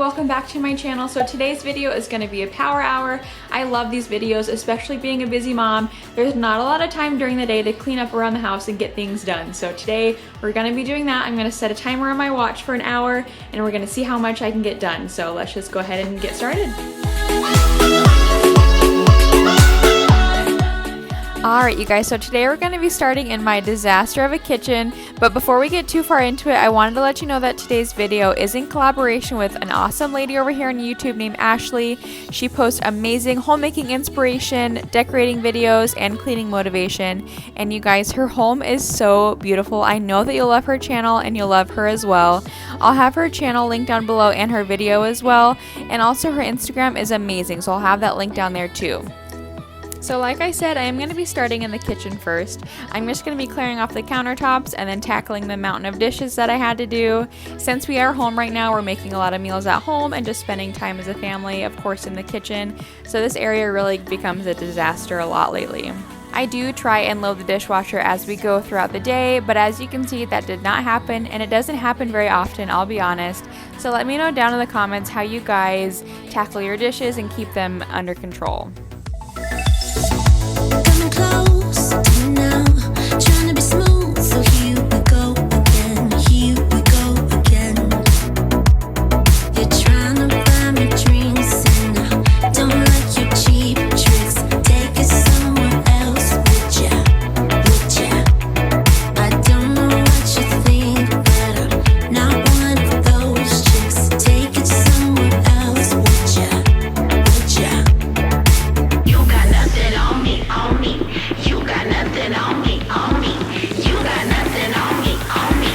welcome back to my channel. So today's video is going to be a power hour. I love these videos, especially being a busy mom. There's not a lot of time during the day to clean up around the house and get things done. So today we're going to be doing that. I'm going to set a timer on my watch for an hour and we're going to see how much I can get done. So let's just go ahead and get started. Alright you guys, so today we're going to be starting in my disaster of a kitchen, but before we get too far into it, I wanted to let you know that today's video is in collaboration with an awesome lady over here on YouTube named Ashley. She posts amazing homemaking inspiration, decorating videos, and cleaning motivation, and you guys, her home is so beautiful. I know that you'll love her channel and you'll love her as well. I'll have her channel linked down below and her video as well, and also her Instagram is amazing, so I'll have that link down there too. So like I said, I am going to be starting in the kitchen first. I'm just going to be clearing off the countertops and then tackling the mountain of dishes that I had to do. Since we are home right now, we're making a lot of meals at home and just spending time as a family, of course, in the kitchen. So this area really becomes a disaster a lot lately. I do try and load the dishwasher as we go throughout the day, but as you can see, that did not happen, and it doesn't happen very often, I'll be honest. So let me know down in the comments how you guys tackle your dishes and keep them under control. Close to now, trying to be smooth, so here we go again, here we go again. You're trying to buy me drinks and I don't like your cheap tricks. Take it somewhere else, would ya, would ya? I don't know what you think, but I'm not one of those chicks. Take it somewhere else, would ya, would ya? You got nothing on me, on me. You got nothing on me, on me. You got nothing on me, on me.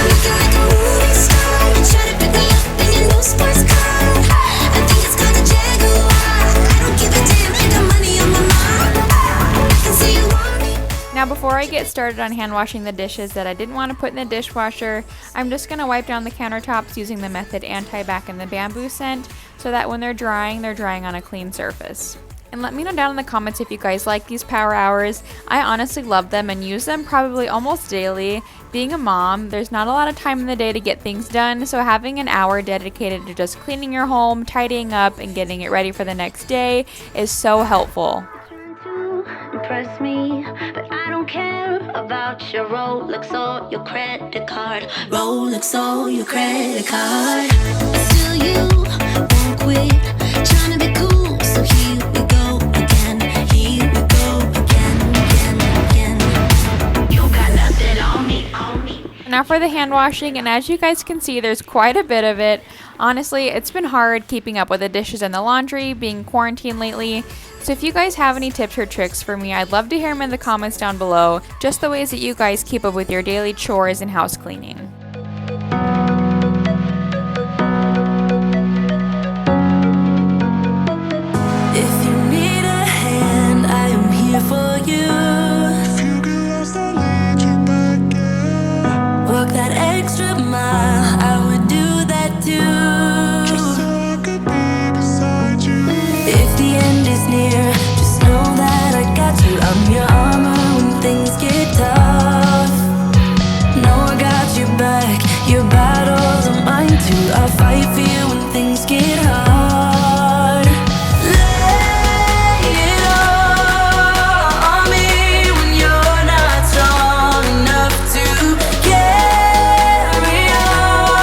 Looking like a movie star. You try to pick me up in your new sports car. I think it's called a Jaguar. I don't give a damn, I got money on my mind. I can see you want me. Now before I get started on hand washing the dishes that I didn't want to put in the dishwasher, I'm just going to wipe down the countertops using the Method Anti-Bac and the Bamboo scent, so that when they're drying on a clean surface. And let me know down in the comments if you guys like these power hours. I honestly love them and use them probably almost daily. Being a mom, there's not a lot of time in the day to get things done, so having an hour dedicated to just cleaning your home, tidying up, and getting it ready for the next day is so helpful. Impress me, but I don't care about your Rolex or your credit card. Rolex or your credit card. But still you won't quit, trying to be cool, so here we go again. Here we go again, again, again. You got nothing on me, on me. Now for the hand washing, and as you guys can see, there's quite a bit of it. Honestly, it's been hard keeping up with the dishes and the laundry, being quarantined lately. So if you guys have any tips or tricks for me, I'd love to hear them in the comments down below. Just the ways that you guys keep up with your daily chores and house cleaning. If you need a hand, I am here for you. If you get lost, I'll lead you back, yeah. Walk that extra mile, I would do that too. Just so I could be beside you. If the end is near, just know that I got you. I'm your armor when things get tough. Know I got your back, your battles are mine too. I'll fight for you when things get hard. Lay it all on me when you're not strong enough to carry on.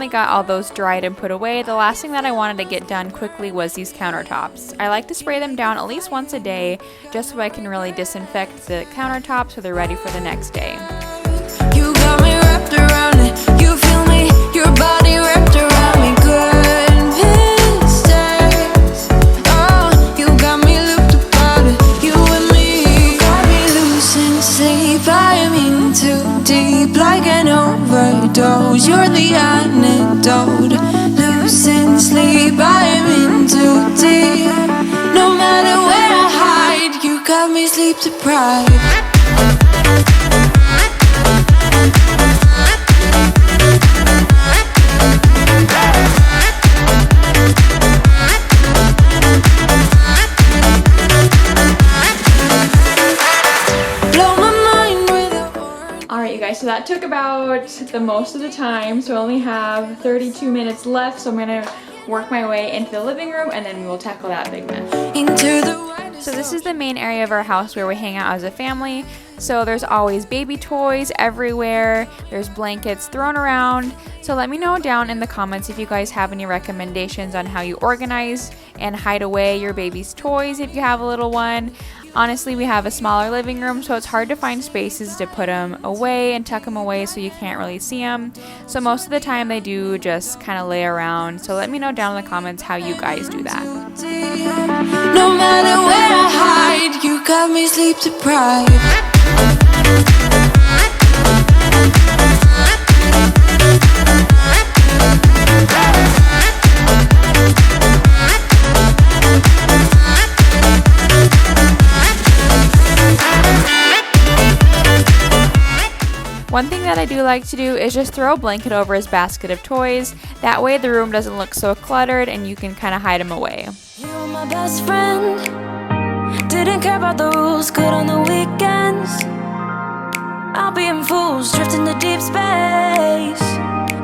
finally got all those dried and put away, the last thing that I wanted to get done quickly was these countertops. I like to spray them down at least once a day just so I can really disinfect the countertops so they're ready for the next day. You got me wrapped around it. You feel me, your body wrapped around me. Good mistakes. Oh, you got me looped about it. You and me, you got me losing sleep. I am in too deep, like an overdose. You're the antidote. Losing sleep, I am in too deep. No matter where I hide, you got me sleep deprived. So that took about the most of the time, so I only have 32 minutes left, so I'm gonna work my way into the living room and then we will tackle that big mess. So this is the main area of our house where we hang out as a family. So there's always baby toys everywhere, there's blankets thrown around. So let me know down in the comments if you guys have any recommendations on how you organize and hide away your baby's toys if you have a little one. Honestly, we have a smaller living room, so it's hard to find spaces to put them away and tuck them away so you can't really see them. So most of the time they do just kind of lay around. So let me know down in the comments how you guys do that. No matter where I hide, you got me sleep deprived. One thing that I do like to do is just throw a blanket over his basket of toys. That way the room doesn't look so cluttered and you can kind of hide him away. You were my best friend. Didn't care about the rules, good on the weekends. I'll be in fools, drifting to deep space.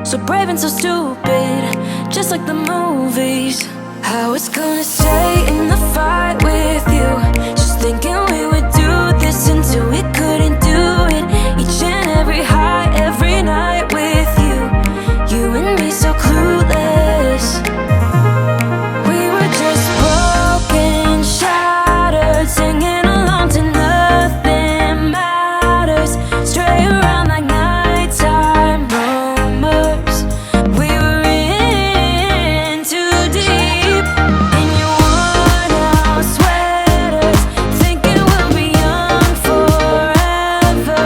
So brave and so stupid, just like the movies. I was gonna stay in the fight with you, just thinking we would do this until we couldn't do it. Each and every high, every night with you, you and me so clueless. We were just broken, shattered, singing along to nothing matters. Stray around like nighttime rumors. We were in too deep. In your worn-out sweaters, thinking we'll be young forever.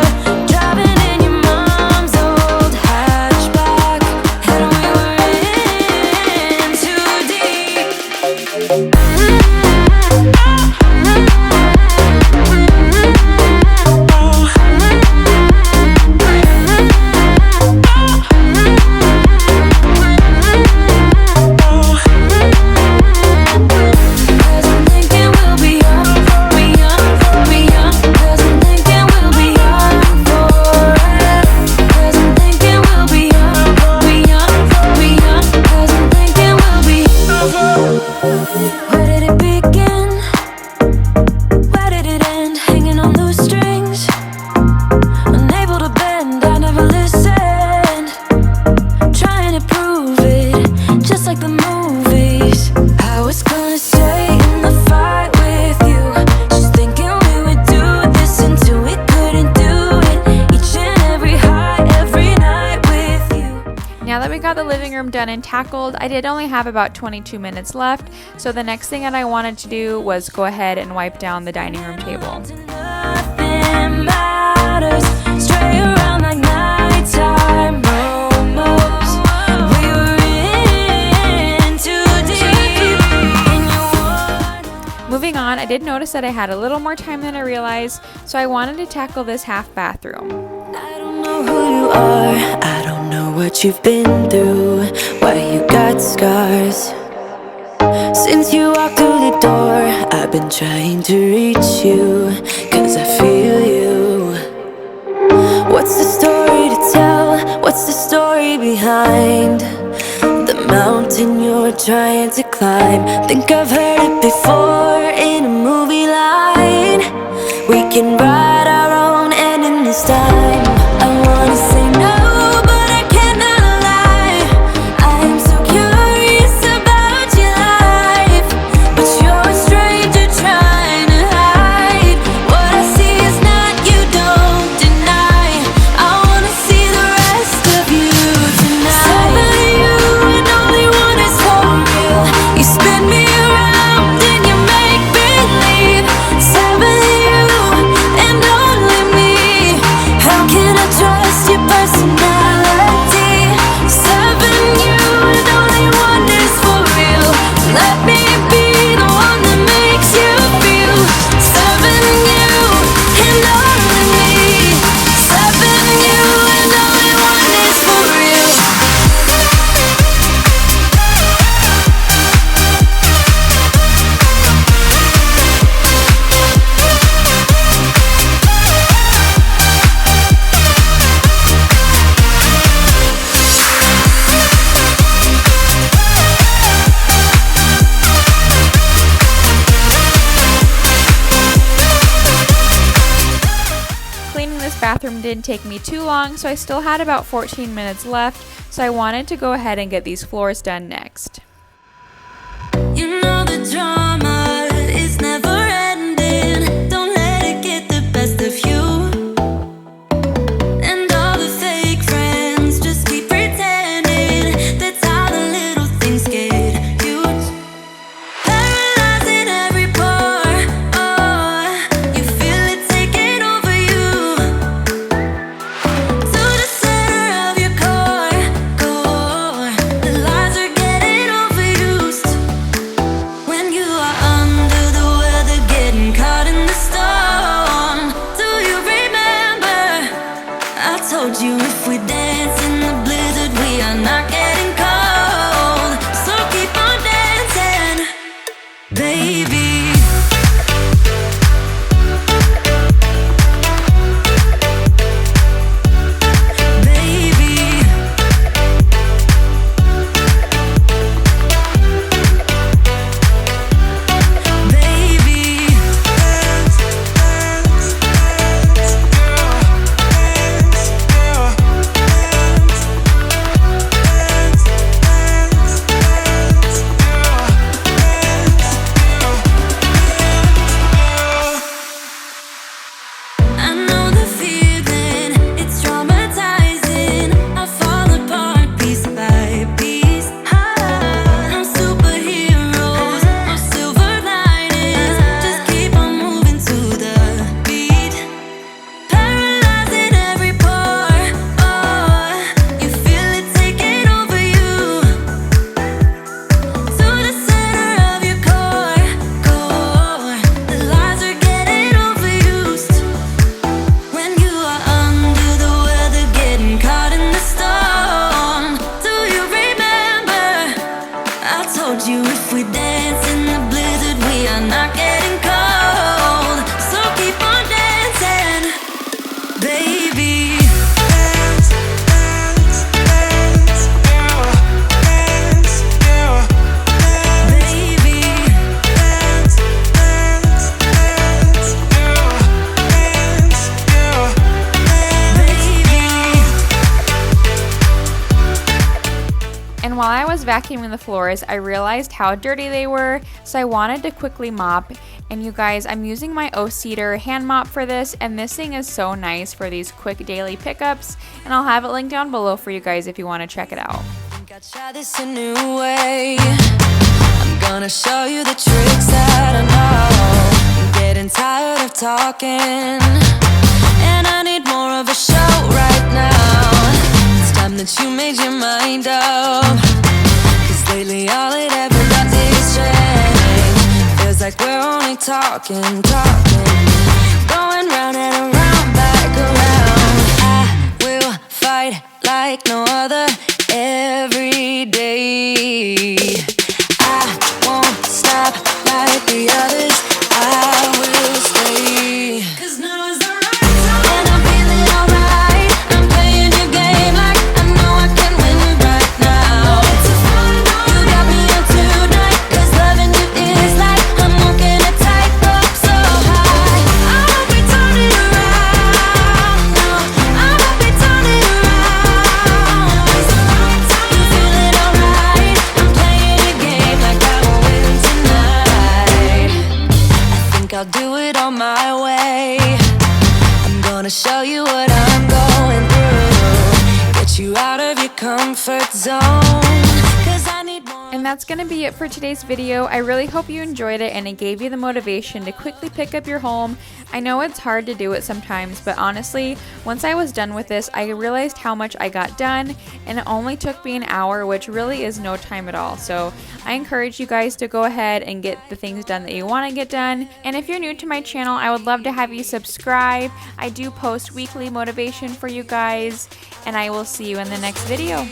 Driving in your mom's old hatchback, and we were in too deep. Cause I'm thinking we'll be young, be young, be young. Cause I'm thinking we'll be young forever. Cause I'm thinking we'll be young, be young, be young. Cause I'm thinking we'll be. Where did it begin? Where did it end? Hanging on loose strings, unable to bend. I never listened, trying to prove it, just like the movies. I was gonna stay in the fight with you, just thinking we would do this until we couldn't do it. Each and every high, every night with you. Now that we got the living room done and tackled, I did only have about 22 minutes left. So the next thing that I wanted to do was go ahead and wipe down the dining room table. Nothing matters. Stray around like nighttime rumors. We were in too deep. In your Moving on, I did notice that I had a little more time than I realized, so I wanted to tackle this half bathroom. I don't know who you are. I don't know what you've been through, why you got scars. Since you walked through the door, I've been trying to reach you, cause I feel you. What's the story to tell? What's the story behind the mountain you're trying to climb? Think I've heard it before in a movie line. We can write our own ending this time. I wanna say no, but I cannot lie. bathroom didn't take me too long, so I still had about 14 minutes left, so I wanted to go ahead and get these floors done next. You know the drama is never ending. Don't let it get the best of you. And all the fake friends just keep pretending. That's how the little things get huge. Paralyzing every pore. Oh, you feel it taking over you. To the center of your core. The lies are getting overused. When you are under the weather, getting caught in the storm. Do you remember? I told you if we dance in the blizzard, we are not getting cold. So keep on dancing, baby. Baby. Baby. I know the feeling, it's traumatizing. I fall apart piece by piece. No superheroes, no silver linings. Just keep on moving to the beat. Paralyzing every pore. Oh, you feel it taking over you. To the center of your core. The lies are getting overused. When you are under the weather, getting caught in the storm. Do you remember? I told you if we dance in the blizzard, we are not getting cold. So keep on dancing, baby. Baby. Baby. And while I was vacuuming the floors, I realized how dirty they were, so I wanted to quickly mop. And you guys, I'm using my O-Cedar hand mop for this, and this thing is so nice for these quick daily pickups, and I'll have it linked down below for you guys if you want to check it out. Think I'd try this a new way. I'm gonna show you the tricks that I know. I'm getting tired of talking, and I need more of a show right now. It's time that you made your mind up. 'Cause lately all it ever does is change. Feels like we're only talking. Going round and around, back around. I will fight like no other every day. I won't stop like the others. I will stay. 'Cause now is the right time. And I'm feeling alright. I'm playing your game like I know I can win right now. You got me up tonight. 'Cause loving you is like I'm walking a tightrope so high. I won't be turning around. No, I won't be turning around. It's the right time. You feeling alright? I'm playing your game like I will win tonight. I think I'll do it on my way. I'm gonna show you what I'm going through. Get you out of your comfort zone. 'Cause I need more. And that's going to be it for today's video. I really hope you enjoyed it and it gave you the motivation to quickly pick up your home. I know it's hard to do it sometimes, but honestly, once I was done with this, I realized how much I got done, and it only took me an hour, which really is no time at all. So I encourage you guys to go ahead and get the things done that you want to get done. And if you're new to my channel, I would love to have you subscribe. I do post weekly motivation for you guys, and I will see you in the next video.